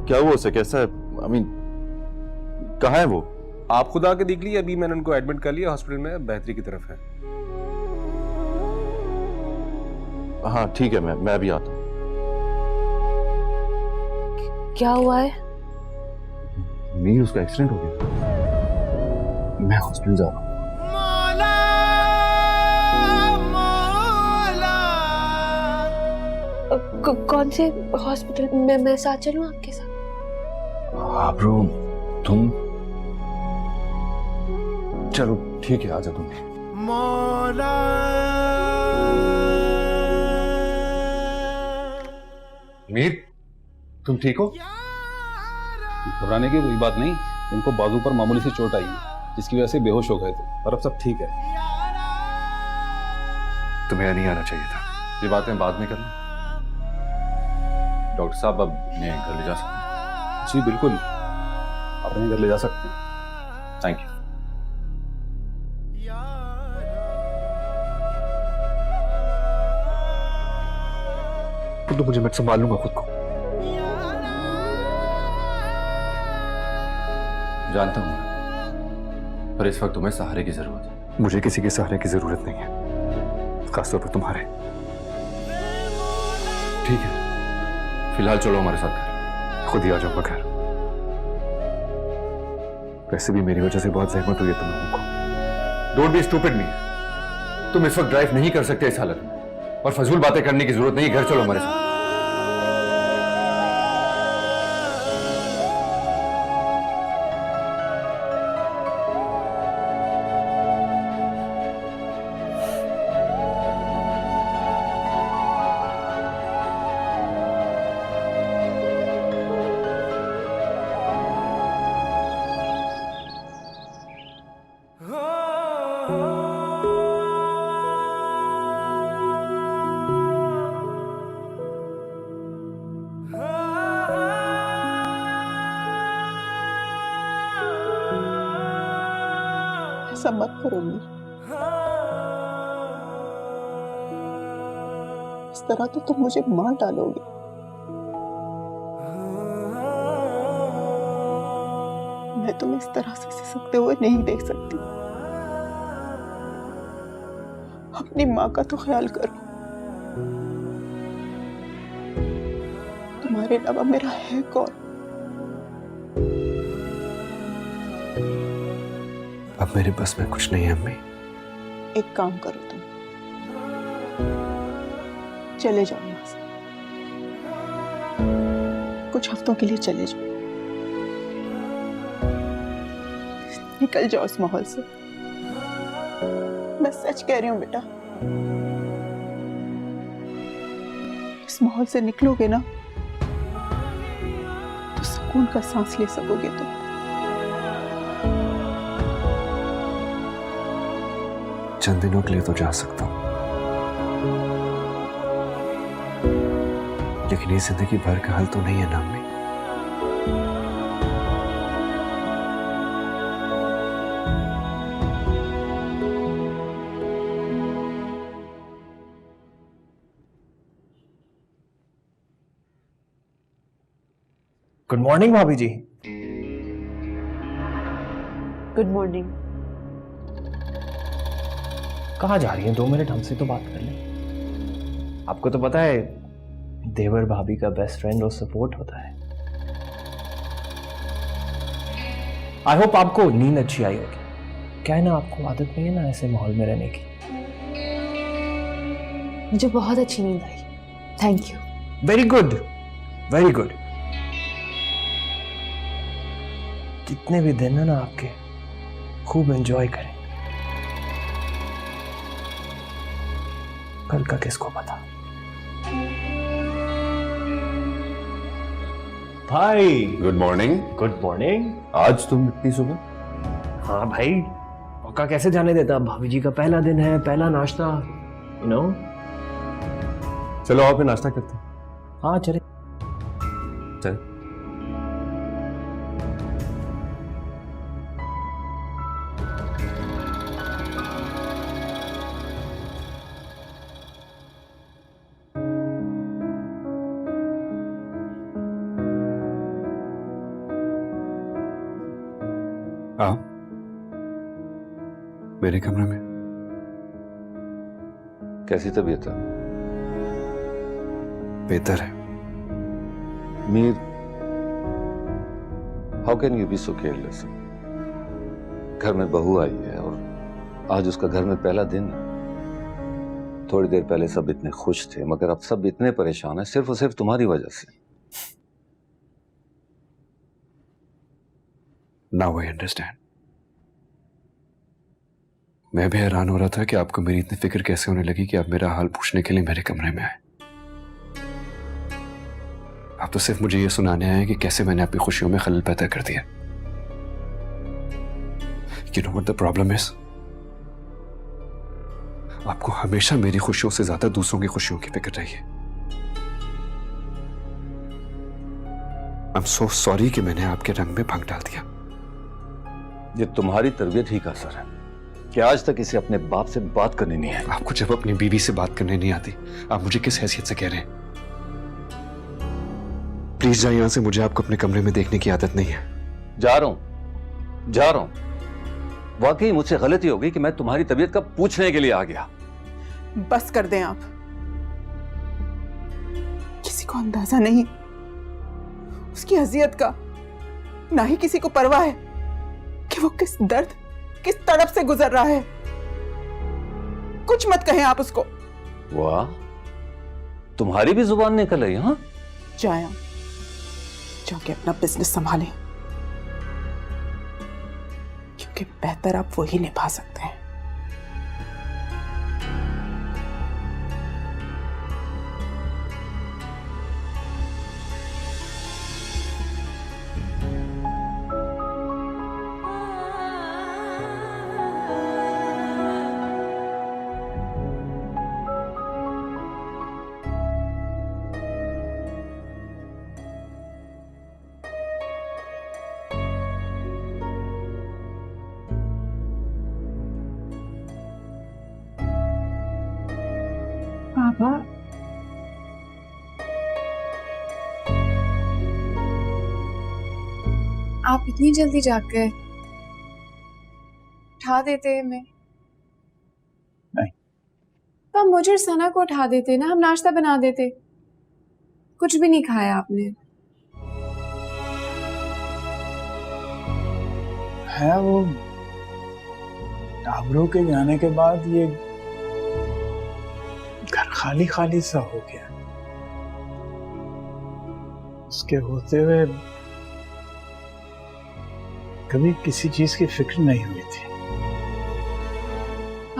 क्या हुआ उसे? कैसा है? कहाँ है वो? आप खुद आके देख लीजिए, अभी मैंने उनको एडमिट कर लिया हॉस्पिटल में, बेहतरी की तरफ है। हाँ ठीक है, मैं अभी आता हूँ। क्या हुआ है? नहीं, उसका एक्सीडेंट हो गया। मैं हॉस्पिटल जा रहा हूँ। कौन से हॉस्पिटल में? मैं साथ चलूं आपके साथ? हाँ ब्रो, तुम चलो ठीक है, आ जाओ तुम। मीर, तुम ठीक हो? घबराने की कोई बात नहीं, इनको बाजू पर मामूली सी चोट आई है जिसकी वजह से बेहोश हो गए थे, पर अब सब ठीक है। तुम्हें नहीं आना चाहिए था। ये बातें बाद में करना। डॉक्टर साहब, अब मैं घर ले जा सकता हूँ? जी बिल्कुल, आप अपने घर ले जा सकते हैं। Thank you. तो मुझे, मैं संभाल लूंगा खुद को। जानता हूं, पर इस वक्त तुम्हें सहारे की जरूरत है। मुझे किसी के सहारे की जरूरत नहीं है, खासतौर पर तुम्हारे। ठीक है, फिलहाल चलो हमारे साथ घर। खुद ही आ जाऊंगा घर। वैसे भी मेरी वजह से बहुत जहमत हुई है तुम लोगों को। डोंट बी स्टूपिड मी। तुम इस वक्त ड्राइव नहीं कर सकते इस हालत में, और फजूल बातें करने की जरूरत नहीं। घर चलो हमारे साथ। ऐसा मत करो मीर। इस तरह तो तुम मुझे मार डालोगे। मैं तुम्हें इस तरह से सिसकते हुए नहीं देख सकती। अपनी माँ का तो ख्याल करो। तुम्हारे अलावा मेरा है कौन? अब मेरे बस में कुछ नहीं है अम्मी। एक काम करो, तुम चले जाओ यहाँ से। कुछ हफ्तों के लिए चले जाओ। निकल जाओ इस माहौल से। मैं सच कह रही हूँ बेटा। इस माहौल से निकलोगे ना तो सुकून का सांस ले सकोगे तुम। चंद दिनों के लिए तो जा सकता हूँ, लेकिन ये जिंदगी भर का हाल तो नहीं है ना अम्मी। गुड मॉर्निंग भाभी जी। Good morning. कहाँ जा रही हैं? 2 मिनट हमसे तो बात कर लें। आपको तो पता है देवर भाभी का बेस्ट फ्रेंड और सपोर्ट होता है। आई होप आपको नींद अच्छी आई होगी। क्या है ना, आपको आदत नहीं है ना ऐसे माहौल में रहने की। मुझे बहुत अच्छी नींद आई, thank you. Very good, very good. कितने भी दिन है ना आपके, खूब एंजॉय करें। कल का किसको पता। भाई गुड मॉर्निंग। Good morning. आज तुम इतनी सुबह? हाँ भाई, मौका कैसे जाने देता। भाभी जी का पहला दिन है, पहला नाश्ता, यू नो। चलो आओ फिर नाश्ता करते हैं। हाँ चले। चल। मेरे कमरे में। कैसी तबीयत है? बेहतर है। Mir, how can you be so careless? घर में बहू आई है और आज उसका घर में पहला दिन है। थोड़ी देर पहले सब इतने खुश थे, मगर अब सब इतने परेशान हैं सिर्फ और सिर्फ तुम्हारी वजह से। Now I understand. मैं भी हैरान हो रहा था कि आपको मेरी इतनी फिक्र कैसे होने लगी कि आप मेरा हाल पूछने के लिए मेरे कमरे में आए। आप तो सिर्फ मुझे यह सुनाने आए कि कैसे मैंने अपनी खुशियों में खलल पैदा कर दिया। You know what the problem is? आपको हमेशा मेरी खुशियों से ज्यादा दूसरों की खुशियों की फिक्र रही है। I'm so sorry कि मैंने आपके रंग में भंग डाल दिया। ये तुम्हारी तरबियत ही का असर है कि आज तक इसे अपने बाप से बात करनी नहीं है। आपको जब अपनी बीवी से बात करने नहीं आती, आप मुझे किस हैसियत से कह रहे हैं? प्लीज जाइए यहां से, मुझे आपको अपने कमरे में देखने की आदत नहीं है। जा रहा हूं। वाकई मुझसे गलती हो गई कि मैं तुम्हारी तबीयत का पूछने के लिए आ गया। बस कर दें आप। किसी को अंदाजा नहीं उसकी अजियत का, ना ही किसी को परवाह है कि वो किस दर्द, किस तड़प से गुजर रहा है। कुछ मत कहें आप उसको। वाह, तुम्हारी भी जुबान निकल आई। हाँ, जाके अपना बिजनेस संभालें, क्योंकि बेहतर आप वही निभा सकते हैं। पापा, आप इतनी जल्दी जाग गए? उठा देते हमें। नहीं। तो मुझे और सना को उठा देते ना, हम नाश्ता बना देते। कुछ भी नहीं खाया आपने। है वो टाबरों के जाने के बाद ये घर खाली खाली सा हो गया। उसके होते हुए कभी किसी चीज की फिक्र नहीं हुई थी।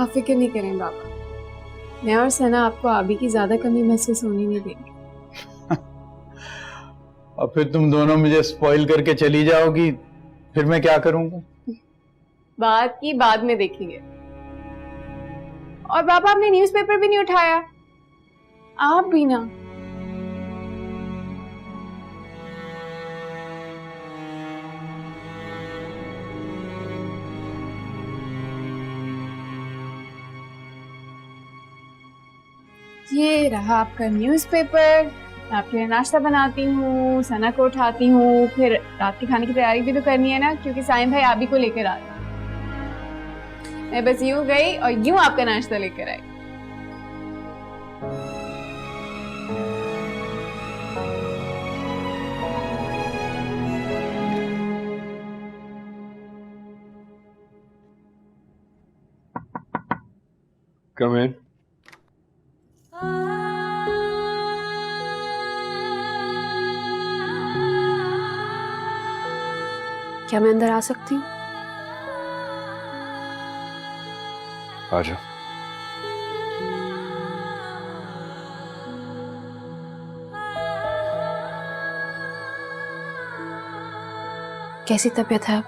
आप फिक्र नहीं करें बाबा, मैं और सना आपको आबी की ज्यादा कमी महसूस होने नहीं देंगे। और फिर तुम दोनों मुझे स्पॉइल करके चली जाओगी, फिर मैं क्या करूंगा? बात की बाद में देखेंगे। और पापा, आपने न्यूज़पेपर भी नहीं उठाया। आप भी ना। ये रहा आपका न्यूज़पेपर। मैं आपके लिए नाश्ता बनाती हूँ, सना को उठाती हूँ, फिर रात के खाने की तैयारी भी तो करनी है ना, क्योंकि साइम भाई आबी को लेकर आ रहे हैं। मैं बस यूं गई और यूं आपका नाश्ता लेकर आई। Come in. क्या मैं अंदर आ सकती हूँ? आ जाओ। कैसी तबीयत है अब?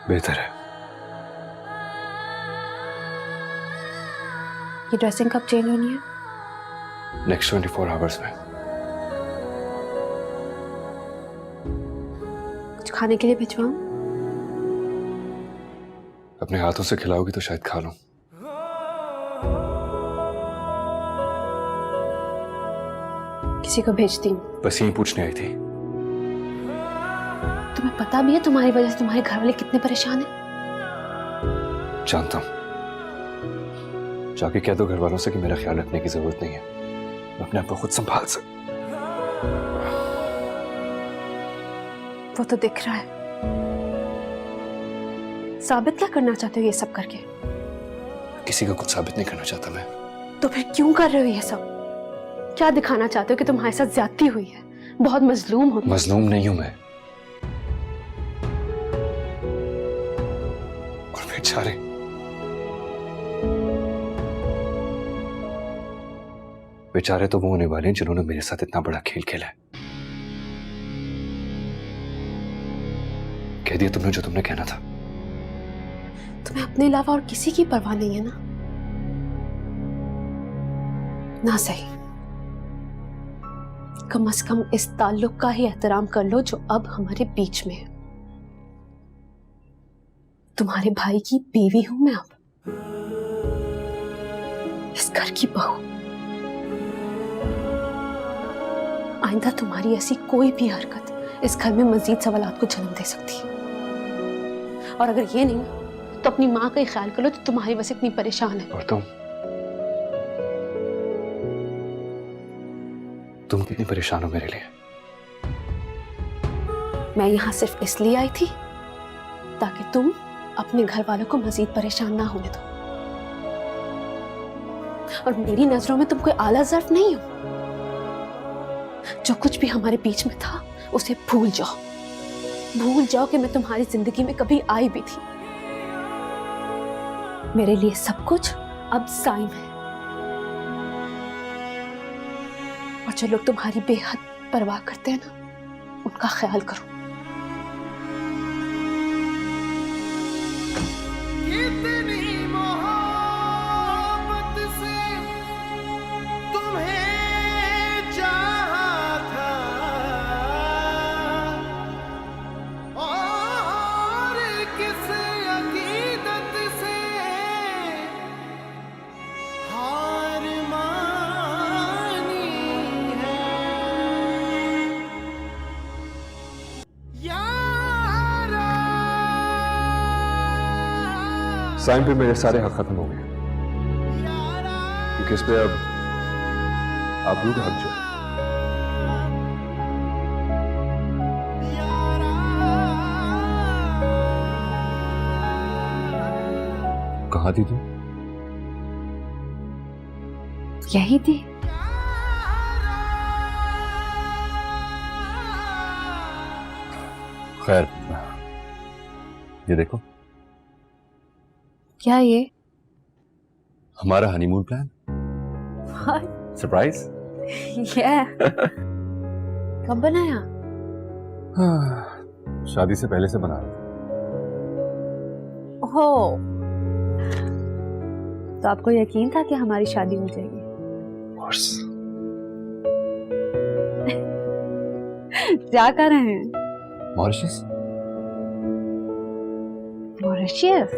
बेहतर है। ये ड्रेसिंग कब चेंज होनी है? नेक्स्ट 24 आवर्स में। कुछ खाने के लिए भिजवाऊं? अपने हाथों से खिलाओगी तो शायद खा लूं। किसी को भेजती हूँ। बस यही पूछने आई थी। तुम्हें पता भी है तुम्हारी वजह से तुम्हारे घर वाले कितने परेशान हैं? जानता हूं। जाके कह दो घर वालों से कि मेरा ख्याल रखने की जरूरत नहीं है, मैं अपने आप को खुद संभाल सकता। वो तो दिख रहा है। साबित क्या करना चाहते हो ये सब करके? किसी का कुछ साबित नहीं करना चाहता मैं। तो फिर क्यों कर रहे हो ये सब? क्या दिखाना चाहते हो कि तुम्हारे साथ ज्यादती हुई है, बहुत मजलूम हो? मजलूम नहीं हूं मैं। और बेचारे बेचारे तो वो होने वाले हैं जिन्होंने मेरे साथ इतना बड़ा खेल खेला है। कह दिया तुमने जो तुमने कहना था। तुम्हें अपने अलावा और किसी की परवाह नहीं है ना? ना सही, कम से कम इस ताल्लुक का ही एहतराम कर लो जो अब हमारे बीच में है। तुम्हारे भाई की बीवी हूं मैं अब, इस घर की बहू। आइंदा तुम्हारी ऐसी कोई भी हरकत इस घर में मजीद सवालात को जन्म दे सकती है। और अगर ये नहीं तो अपनी माँ का ही ख्याल करो तो तुम्हारी वजह इतनी परेशान है। और तुम कितनी परेशान हो मेरे लिए? मैं यहां सिर्फ इसलिए आई थी ताकि तुम अपने घर वालों को मजीद परेशान ना होने दो। और मेरी नजरों में तुम कोई आला ज़र्फ नहीं हो। जो कुछ भी हमारे बीच में था उसे भूल जाओ। भूल जाओ कि मैं तुम्हारी जिंदगी में कभी आई भी थी। मेरे लिए सब कुछ अब साइम है। और जो लोग तुम्हारी बेहद परवाह करते हैं ना, उनका ख्याल करो। साइम पे मेरे सारे हक खत्म हो गए, क्योंकि इस पे अब आबरू का हक जो है। कहाँ थी तू? यही थी। खैर, ये देखो, क्या ये? हमारा हनीमून प्लान। सरप्राइज। कब बनाया? शादी से पहले से बना रहा। हो तो आपको यकीन था कि हमारी शादी हो जाएगी? क्या कर रहे हैं? Mauritius. Mauritius?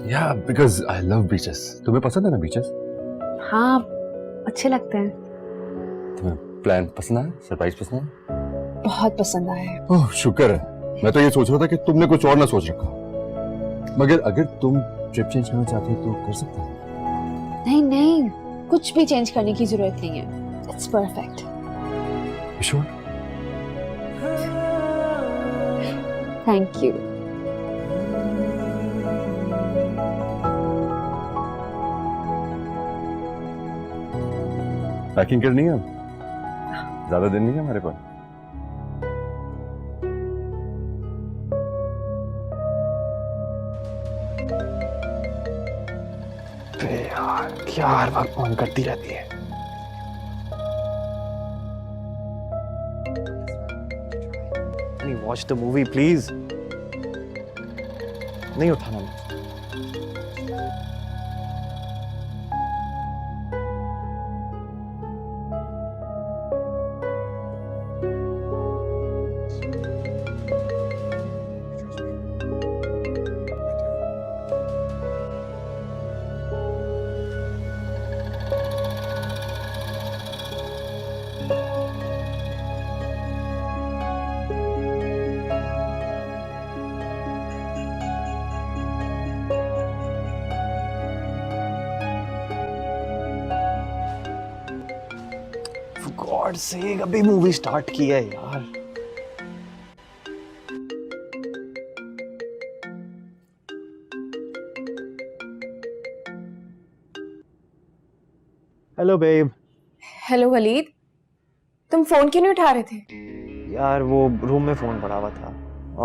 Yeah, because I love beaches. तुम्हें पसंद है ना beaches? हाँ, अच्छे लगते हैं। तुम्हें प्लान पसंद आया? सरप्राइज पसंद आया? बहुत पसंद आया है। ओह, शुक्र है। मैं तो ये सोच रहा था कि तुमने कुछ और ना सोच रखा। मगर अगर तुम ट्रिप चेंज करना चाहती हो तो कर सकते हो। नहीं नहीं, कुछ भी चेंज करने की जरूरत नहीं है। It's perfect. You sure? Thank you. Packing करनी है अब? ज्यादा दिन नहीं है हमारे पास। यार क्या हर वक्त फोन करती रहती है। Watch the movie please. नहीं उठाना मुझे। गॉड से अभी मूवी स्टार्ट की है यार। Hello babe. हेलो वलीद, तुम फोन क्यों नहीं उठा रहे थे? यार वो रूम में फोन पड़ा हुआ था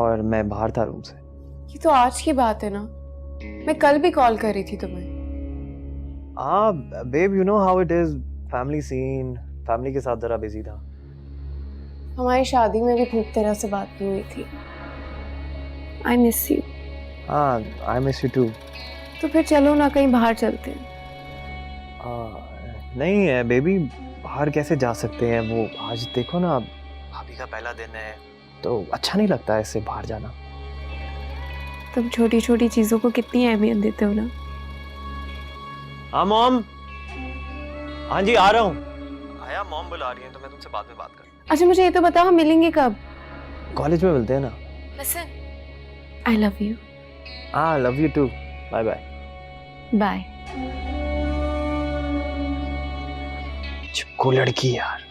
और मैं बाहर था रूम से। ये तो आज की बात है ना, मैं कल भी कॉल कर रही थी तुम्हें। Babe you know how it is, family scene, family के साथ जरा बिजी था। हमारी शादी में भी खूब तरह से बात नहीं हुई थी। I miss you. हाँ आई मिस यू टू। तो फिर चलो ना कहीं बाहर चलते हैं। नहीं है बेबी, बाहर कैसे जा सकते हैं? वो आज देखो ना, भाभी का पहला दिन है तो अच्छा नहीं लगता ऐसे बाहर जाना। तुम छोटी छोटी चीजों को कितनी अहमियत देते हो ना। हाँ मॉम। हाँ जी आ रहा हूँ। आया, मॉम बुला रही है तो मैं तुमसे बाद में बात करूँ। अच्छा मुझे ये तो बताओ, हम मिलेंगे कब? कॉलेज में मिलते हैं ना। Listen, I love you. हाँ love you too. Bye bye. Bye. चिपको लड़की यार।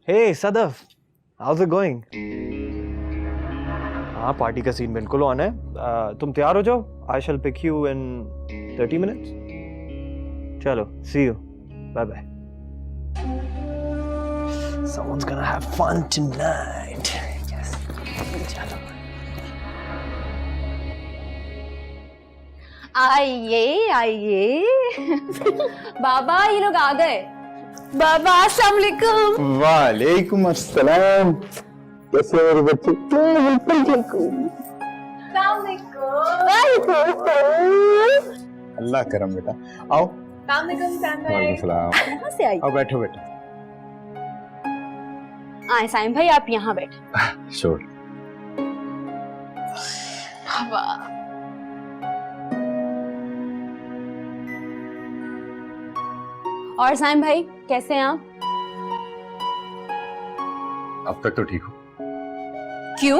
Hey Sadaf, how's it going? हाँ पार्टी का सीन बिल्कुल ऑन है। तुम तैयार हो जाओ। I shall pick you in 30 minutes. चलो see you, bye bye. Someone's gonna have fun tonight. Yes. चलो। आइए आइए। बाबा ये लोग आ गए। बाबा अस्सलाम वालेकुम। वालेकुम अस्सलाम। कैसे हो मेरे बच्चे? अल्लाह करम बेटा। आओ। वालेकुम सलाम। कहाँ से आई? आओ बैठो बेटा। आए साइम भाई, आप यहाँ बैठे। श्योर। और साइम भाई कैसे हैं आप? अब तक तो ठीक हो। क्यों?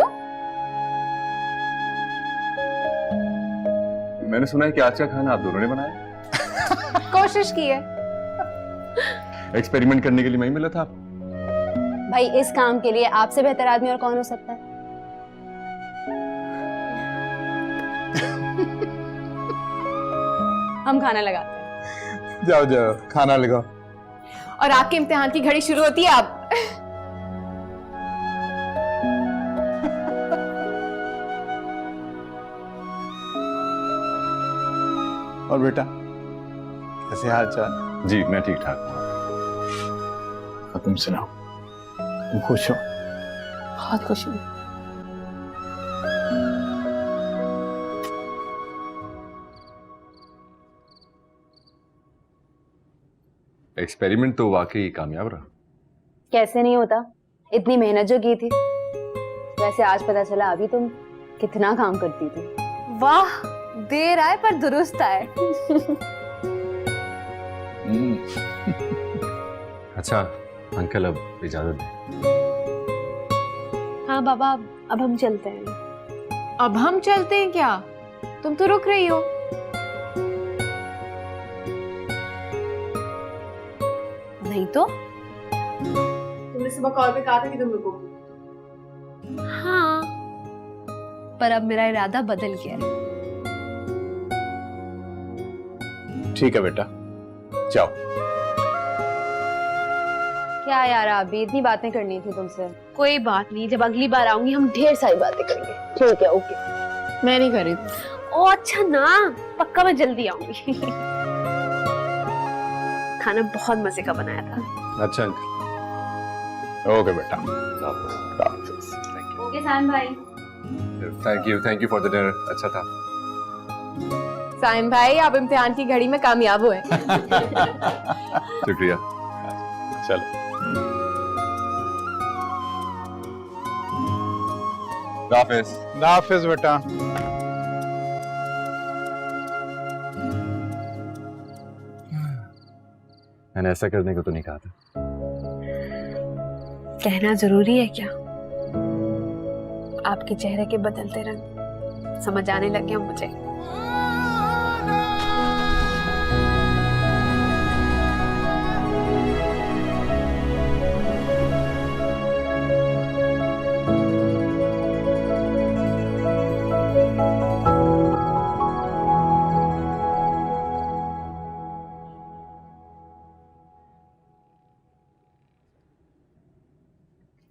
मैंने सुना है कि आज का खाना आप दोनों ने बनाया। कोशिश की है। एक्सपेरिमेंट करने के लिए मैं ही मिला था आपको। भाई इस काम के लिए आपसे बेहतर आदमी और कौन हो सकता है? हम खाना लगाते हैं। जाओ जाओ खाना लगाओ। और आपके इम्तिहान की घड़ी शुरू होती है अब। और बेटा कैसे हाल चाल? जी मैं ठीक ठाक हूँ। और तुम सुनाओ, तुम खुश हो? बहुत खुश हूँ। एक्सपेरिमेंट तो वाकई कामयाब रहा। कैसे नहीं होता, इतनी मेहनत जो की थी। वैसे आज पता चला अभी तुम कितना काम करती थी। वाह, देर आए पर दुरुस्त आए। अच्छा अंकल अब इजाजत दें। हाँ बाबा, अब हम चलते हैं। अब हम चलते हैं क्या? तुम तो रुक रही हो। नहीं तो? तुमने सुबह कॉल पे कहा था कि तुम रुकोगी। हाँ, पर अब मेरा इरादा बदल गया है। ठीक है बेटा, जाओ। क्या यार, अभी इतनी बातें करनी थी तुमसे। कोई बात नहीं, जब अगली बार आऊंगी हम ढेर सारी बातें करेंगे। ठीक है, ओके। मैं नहीं कर रही। ओ अच्छा ना, पक्का मैं जल्दी आऊंगी। खाना बहुत मजे का बनाया था। अच्छा अंकल। ओके बेटा। ओके साइम भाई। Thank you for the dinner. अच्छा था। साइम भाई, आप इम्तिहान की घड़ी में कामयाब हुए। शुक्रिया। चलो हाफिज। हाफिज बेटा। मैंने ऐसा करने को तो नहीं कहा था। कहना जरूरी है क्या? आपके चेहरे के बदलते रंग समझ आने लग गया मुझे।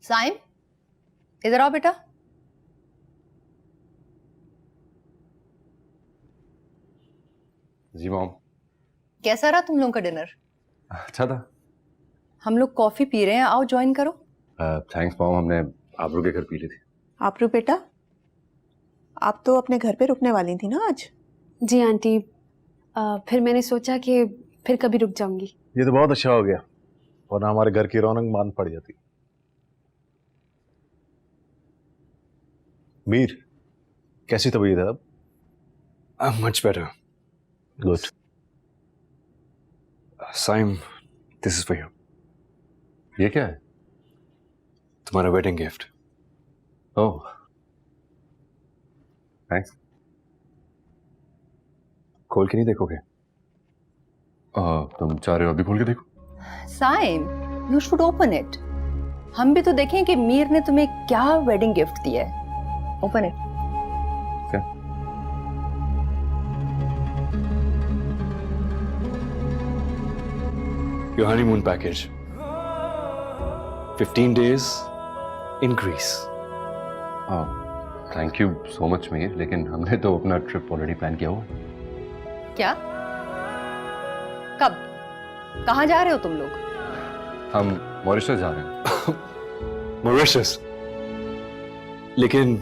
साइम, इधर आओ बेटा। जी मॉम। कैसा रहा तुम लोगों का डिनर? अच्छा था। हम लोग कॉफी पी रहे हैं, आओ ज्वाइन करो। थैंक्स मॉम, हमने आबरू के घर पी ली थी। आपरू बेटा, आप तो अपने घर पे रुकने वाली थी ना आज? जी आंटी, फिर मैंने सोचा कि फिर कभी रुक जाऊंगी। ये तो बहुत अच्छा हो गया, वरना हमारे घर की रौनक मान पड़ जाती। मीर, कैसी तबीयत है अब? Much better. Good. Saim, this is for you. ये क्या है? तुम्हारा वेडिंग गिफ्ट। ओह थैंक्स। खोल के नहीं देखोगे? तुम चाह रहे हो अभी खोल के देखो? Saim, you should open it. हम भी तो देखें कि मीर ने तुम्हें क्या वेडिंग गिफ्ट दिया है। Open it. क्या? Your honeymoon package. 15 days in Greece. Thank you so much Mir, लेकिन हमने तो अपना ट्रिप ऑलरेडी प्लान किया हुआ। क्या? कब? कहाँ जा रहे हो तुम लोग? हम मॉरिशस जा रहे हैं। मॉरिशस? लेकिन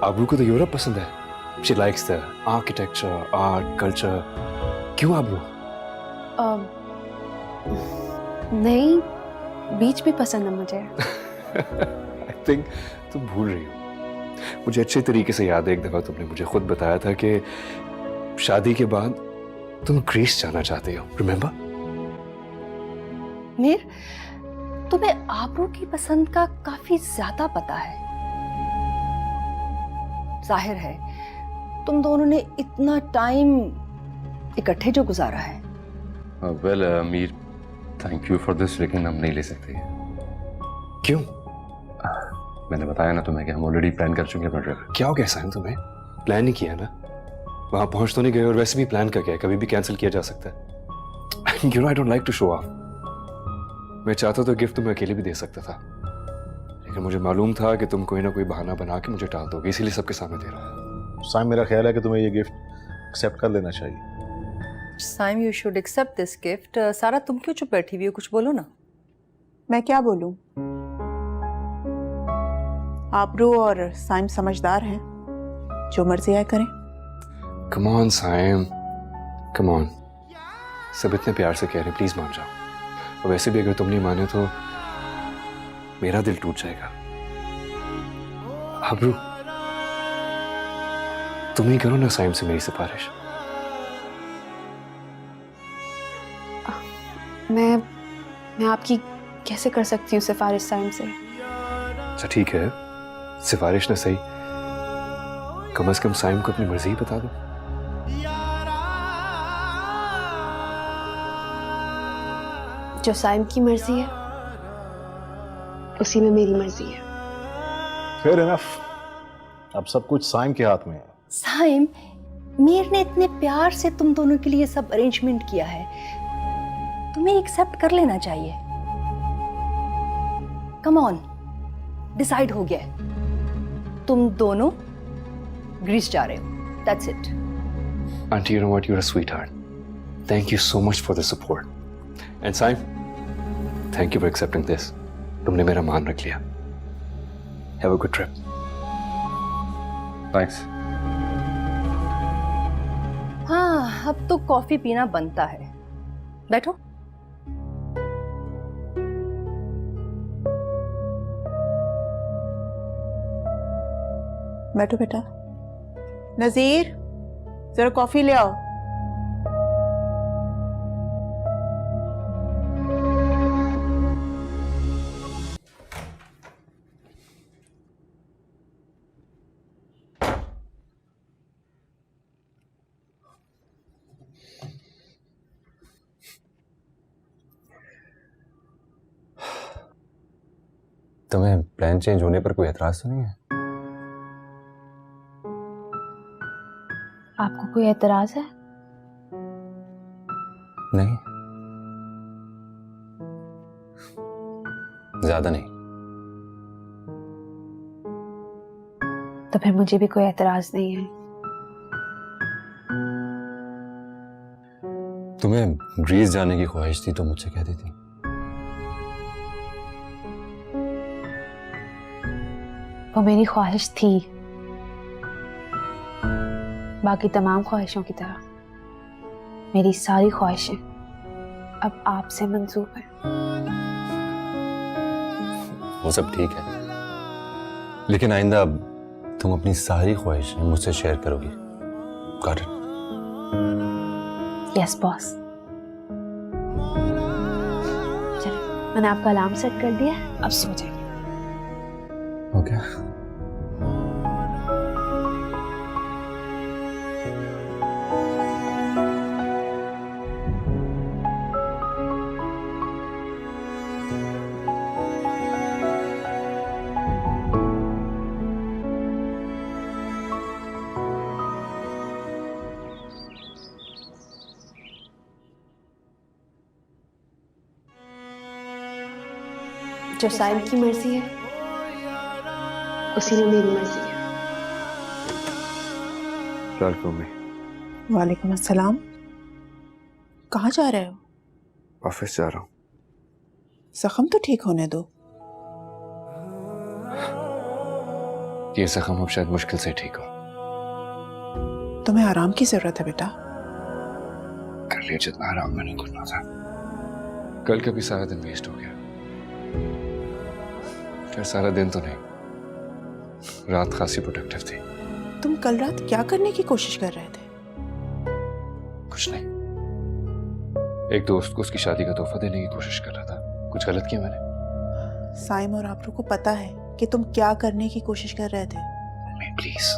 आबरू को तो यूरोप पसंद है। She likes the architecture, art, culture. क्यों आबरू? नहीं, बीच भी पसंद है मुझे। I think तुम भूल रही हो। मुझे अच्छे तरीके से याद है, एक दफा तुमने मुझे खुद बताया था कि शादी के बाद तुम ग्रीस जाना चाहते हो। रिमेम्बर? मीर, तुम्हें आबरू की पसंद का काफी ज्यादा पता है। जाहिर है तुम दोनों ने इतना टाइम इकट्ठे जो गुजारा है। Well Mir, thank you for this, लेकिन हम नहीं ले सकते। क्यों? मैंने बताया ना तुम्हें कि हम ऑलरेडी प्लान कर चुके हैं अपना ट्रिप। क्या हो गया साइम तुम्हें? प्लान नहीं किया ना? वहां पहुंच तो नहीं गए, और वैसे भी प्लान का क्या है, कभी भी कैंसिल किया जा सकता है। You know I don't like to show off. मैं चाहता तो गिफ्ट तुम्हें अकेले भी दे सकता था, लेकिन मुझे मालूम था कि तुम कोई ना कोई बहाना बना के मुझे टाल दोगे, इसीलिए सबके सामने दे रहा है। साइम, मेरा ख्याल है कि तुम्हें ये गिफ्ट एक्सेप्ट कर लेना चाहिए। Saim, you should accept this gift. Sara, तुम क्यों चुप बैठी हुई हो? कुछ बोलो ना। मैं क्या बोलूं? आबरू और साइम समझदार हैं, जो मर्जी आए करें। Come on Saim, come on. सब इतने प्यार से कह रहे हैं, प्लीज मान जाओ। और वैसे भी अगर तुम नहीं माने तो मेरा दिल टूट जाएगा। आबरू, तुम ही करो ना साइम से मेरी सिफारिश। मैं आपकी कैसे कर सकती हूँ सिफारिश साइम से? अच्छा ठीक है, सिफारिश ना सही, कम से कम साइम को अपनी मर्जी ही बता दो। जो साइम की मर्जी है उसी में मेरी मर्जी है। फेयर इनफ, अब सब कुछ साइम के हाथ में है। साइम, मीर ने इतने प्यार से तुम दोनों के लिए सब अरेंजमेंट किया है, तुम्हें एक्सेप्ट कर लेना चाहिए। कम ऑन, डिसाइड हो गया है, तुम दोनों ग्रीस जा रहे हो। That's it. Auntie, you know what? You're a sweetheart. Thank you so much for the support. And Saim, thank you for accepting this. तुमने मेरा मान रख लिया। Have a good trip. Thanks. हाँ, अब तो कॉफी पीना बनता है। बैठो। बैठो बेटा। नजीर, जरा कॉफी ले आओ। तुम्हें प्लान चेंज होने पर कोई एतराज तो नहीं है? आपको कोई एतराज है? नहीं, ज्यादा नहीं। तो फिर मुझे भी कोई एतराज नहीं है। तुम्हें ग्रीस जाने की ख्वाहिश थी तो मुझसे कह देती। वो मेरी ख्वाहिश थी, बाकी तमाम ख्वाहिशों की तरह मेरी सारी ख्वाहिशें अब आपसे मंसूब हैं। वो सब ठीक है, लेकिन आइंदा तुम अपनी सारी ख्वाहिशें मुझसे शेयर करोगी। Got it? Yes boss. चलिए, मैंने आपका अलार्म सेट कर दिया है, अब सो जाइए। ओके। जो साहिब की मर्जी है उसी में मेरी मर्जी है। वालेकुम अस्सलाम। कहाँ जा रहे हो? ऑफिस जा रहा हूँ। जख्म तो ठीक होने दो। ये जख्म अब शायद मुश्किल से ठीक हो। तुम्हें आराम की जरूरत है बेटा। कर लिया जितना आराम मैंने करना था। कल का भी सारा दिन वेस्ट हो गया। फिर सारा दिन तो नहीं, रात खासी प्रोडक्टिव थी। तुम कल रात क्या करने की कोशिश कर रहे थे? कुछ नहीं, एक दोस्त को उसकी शादी का तोहफा देने की कोशिश कर रहा था। कुछ गलत किया मैंने? साइम और आबरू को पता है कि तुम क्या करने की कोशिश कर रहे थे। प्लीज,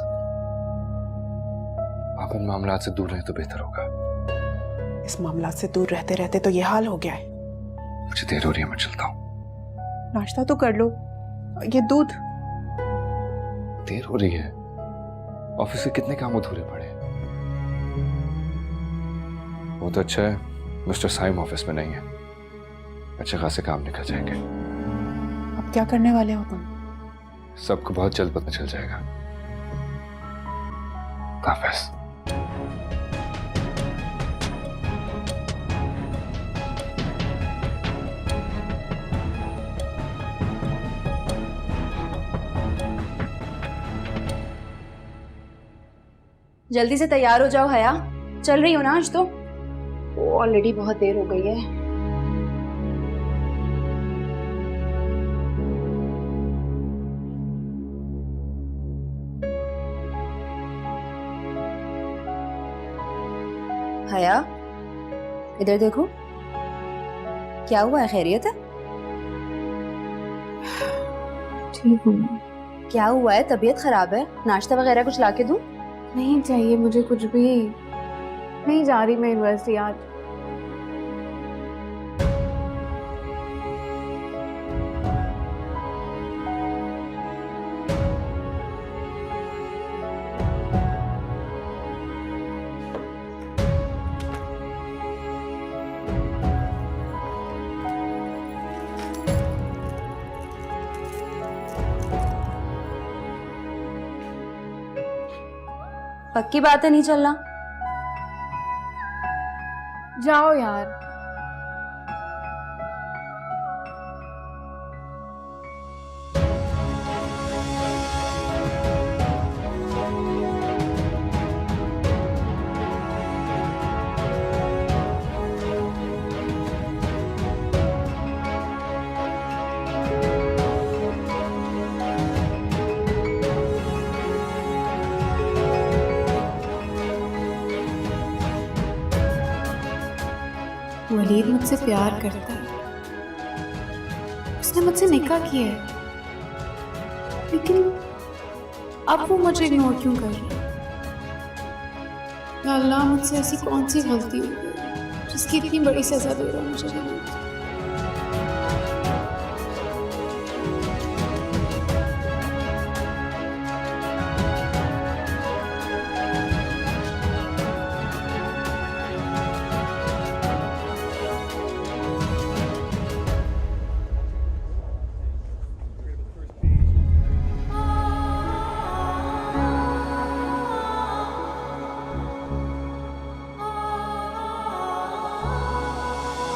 आप इन मामलात से दूर रहें तो बेहतर होगा। इस मामला से दूर रहते रहते तो ये हाल हो गया है। मुझे देर हो रही है, मैं चलता हूँ। नाश्ता तो कर लो। ये दूध। देर हो रही है, ऑफिस के कितने काम अधूरे पड़े। वो तो अच्छा है मिस्टर साइम ऑफिस में नहीं है, अच्छे खासे काम निकल जाएंगे। अब क्या करने वाले हो तुम? सबको बहुत जल्द पता चल जाएगा। हाफिज। जल्दी से तैयार हो जाओ हया, चल रही हो ना आज तो? ऑलरेडी बहुत देर हो गई है। हया, इधर देखो। क्या हुआ है? खैरियत है? ठीक हूँ। क्या हुआ है? तबीयत खराब है? नाश्ता वगैरह कुछ लाके दूं? नहीं चाहिए मुझे कुछ भी। नहीं जा रही मैं यूनिवर्सिटी आज। पक्की बात है नहीं चलना? जाओ यार। वलीद मुझसे प्यार करता है, उसने मुझसे निकाह किया है, लेकिन अब वो मुझे इग्नोर क्यों कर रहा है? या अल्लाह, मुझसे ऐसी कौन सी गलती हो गई जिसकी इतनी बड़ी सजा दे रहा है मुझे?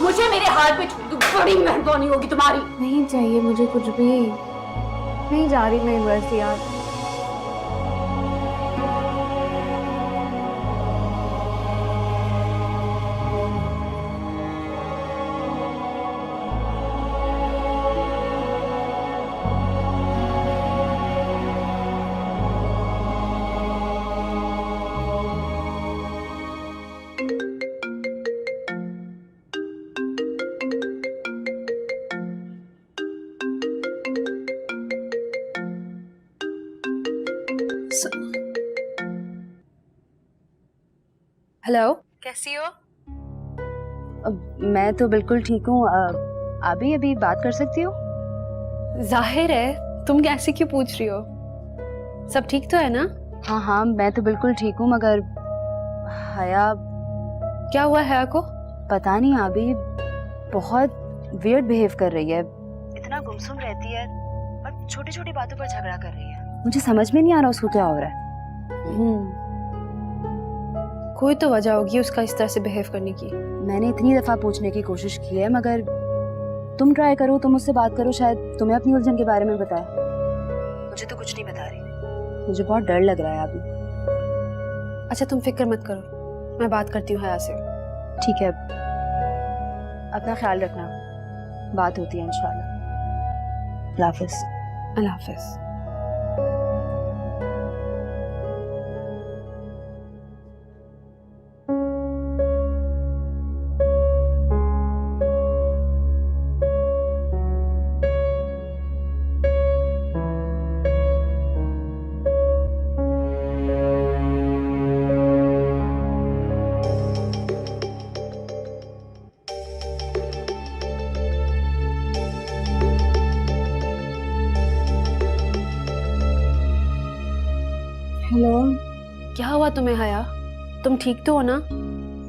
मुझे मेरे हाथ पे छोड़ दो, बड़ी मेहरबानी होगी तुम्हारी। नहीं चाहिए मुझे कुछ भी, नहीं जा रही मैं यूनिवर्सिटी आज। हेलो, कैसी हो? मैं तो बिल्कुल ठीक हूँ। अभी अभी बात कर सकती हो? जाहिर है, तुम ऐसे क्यों पूछ रही हो? सब ठीक तो है ना? हाँ हाँ, मैं तो बिल्कुल ठीक हूँ, मगर हया, क्या हुआ हया को? पता नहीं, अभी बहुत वियर्ड बिहेव कर रही है। इतना गुमसुम रहती है और छोटी छोटी बातों पर झगड़ा कर रही है। मुझे समझ में नहीं आ रहा उसको क्या हो रहा है। कोई तो वजह होगी उसका इस तरह से बिहेव करने की। मैंने इतनी दफा पूछने की कोशिश की है, मगर तुम ट्राई करो, तुम मुझसे बात करो, शायद तुम्हें अपनी उलझन के बारे में बताए। मुझे तो कुछ नहीं बता रही। मुझे बहुत डर लग रहा है अभी। अच्छा तुम फिक्र मत करो, मैं बात करती हूँ हया से। ठीक है, अपना ख्याल रखना, बात होती है इंशाल्लाह। अल्लाह हाफिज। अल्लाह हाफिज। हेलो, क्या हुआ तुम्हें हया? तुम ठीक तो हो ना?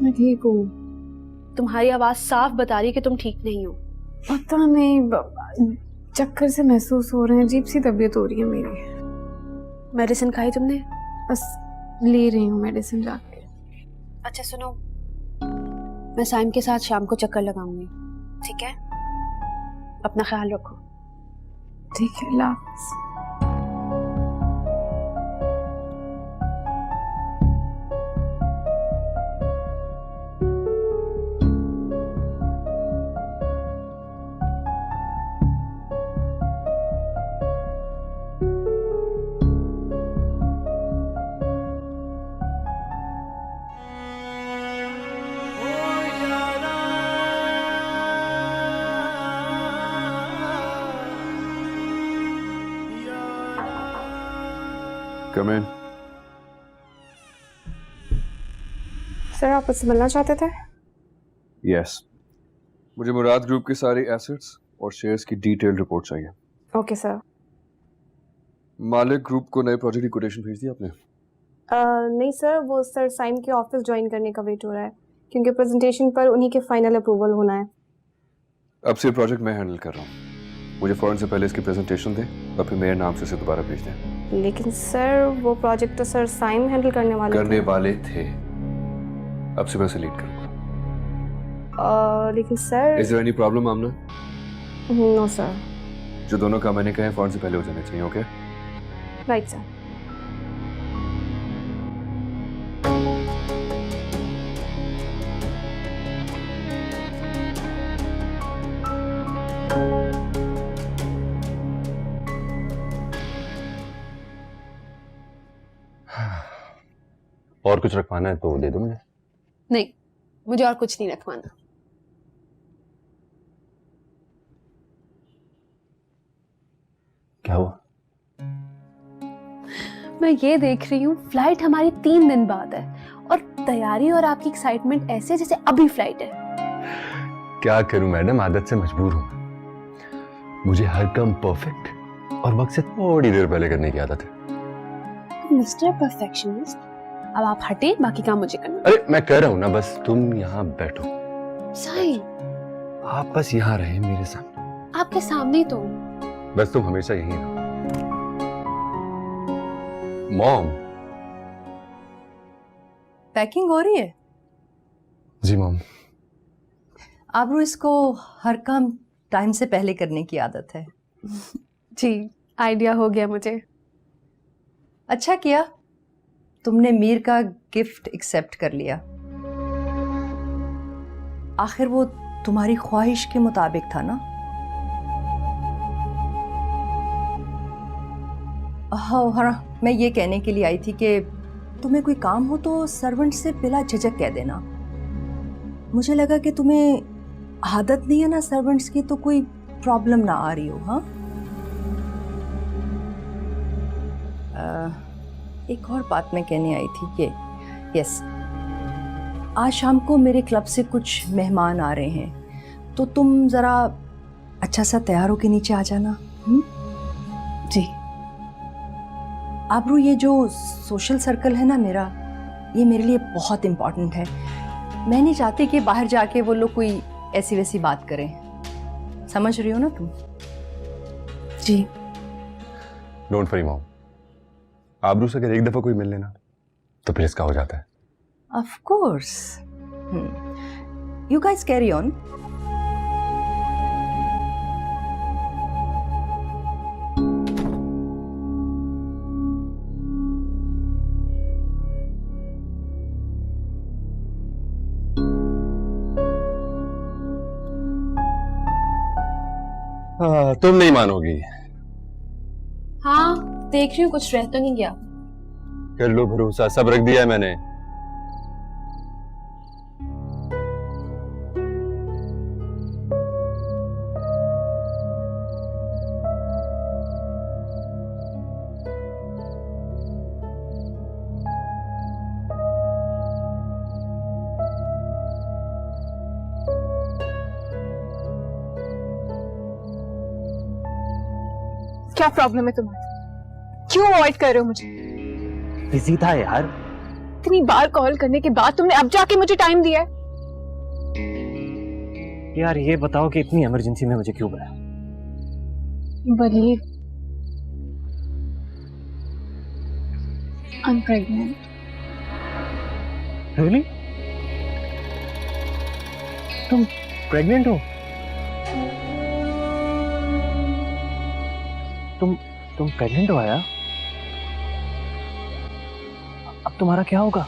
मैं ठीक हूँ। तुम्हारी आवाज साफ बता रही है कि तुम ठीक नहीं हो। पता नहीं, चक्कर से महसूस हो रहे हैं, अजीब सी तबीयत हो रही है मेरी। मेडिसिन खाई तुमने? बस ले रही हूँ मेडिसिन जाके। अच्छा सुनो, मैं साइम के साथ शाम को चक्कर लगाऊंगी, ठीक है? अपना ख्याल रखो। ठीक है, अल्लाह हाफिज। Come in. सर आप मुझसे मिलना चाहते थे? Yes. मुझे मुराद ग्रुप के सारे एसेट्स और शेयर्स की डिटेल रिपोर्ट चाहिए। Okay sir. मालिक ग्रुप को नए प्रोजेक्ट की कोटेशन भेज दी आपने? नहीं सर, वो सर साइम के ऑफिस ज्वाइन करने का वेट हो रहा है, क्योंकि प्रेजेंटेशन पर उन्हीं के फाइनल अप्रूवल होना है। अब से प्रोजेक्ट मैं हैंडल कर रहा हूँ। मुझे फौरन से पहले इसकी प्रेजेंटेशन दें और फिर मेरे नाम से इसे दोबारा भेज दें। लेकिन सर वो प्रोजेक्ट तो सर साइम हैंडल करने वाले थे। अब से मैं उसे लीड करूँगा। लेकिन sir is there any problem Aamna? No sir. जो दोनों काम मैंने कहे फौरन से पहले हो जाने चाहिए, ओके? Right sir. और कुछ रखवाना है तो दे दो मुझे। नहीं, मुझे और कुछ नहीं रखवाना। क्या हुआ? मैं ये देख रही हूँ फ्लाइट हमारी 3 दिन बाद है और तैयारी और आपकी एक्साइटमेंट ऐसे जैसे अभी फ्लाइट है। क्या करूं मैडम, आदत से मजबूर हूं। मुझे हर काम परफेक्ट और वक्त से थोड़ी देर पहले करने की आदत है। मिस्टर परफेक्शनिस्ट, अब आप हटे, बाकी काम मुझे करना। अरे मैं कह रहा हूं ना, बस तुम यहाँ बैठो। साईं, आप बस यहाँ रहे मेरे सामने। आपके सामने ही तो। बस तुम हमेशा यहीं रहो। मॉम। पैकिंग हो रही है? जी मॉम। आबरू, इसको हर काम टाइम से पहले करने की आदत है। जी, आइडिया हो गया मुझे। अच्छा किया तुमने मीर का गिफ्ट एक्सेप्ट कर लिया। आखिर वो तुम्हारी ख्वाहिश के मुताबिक था ना। हाँ, मैं ये कहने के लिए आई थी कि तुम्हें कोई काम हो तो सर्वेंट से बिला झिझक कह देना। मुझे लगा कि तुम्हें आदत नहीं है ना सर्वेंट्स की, तो कोई प्रॉब्लम ना आ रही हो। हाँ, एक और बात मैं कहने आई थी कि यस, आज शाम को मेरे क्लब से कुछ मेहमान आ रहे हैं, तो तुम ज़रा अच्छा सा तैयार होके नीचे आ जाना। जी। आबरू, ये जो सोशल सर्कल है ना मेरा, ये मेरे लिए बहुत इम्पोर्टेंट है। मैं नहीं चाहती कि बाहर जाके वो लोग कोई ऐसी वैसी बात करें। समझ रही हो ना तुम? जी। डोंट वरी मॉम, आबरू से अगर एक दफा कोई मिल लेना तो फिर इसका हो जाता है। Of course. You guys carry on. तुम नहीं मानोगी। हाँ, देख रही हूँ कुछ रह तो नहीं गया। कर लो भरोसा, सब रख दिया है मैंने। क्या प्रॉब्लम है तुम्हारी? क्यों अवॉइड कर रहे हो मुझे? बिजी था यार। इतनी बार कॉल करने के बाद तुमने अब जाके मुझे टाइम दिया है। यार ये बताओ कि इतनी इमरजेंसी में मुझे क्यों बुलाया? बलीव I'm pregnant. Really? तुम प्रेग्नेंट हो? तुम प्रेग्नेंट हो आया? अब तुम्हारा क्या होगा?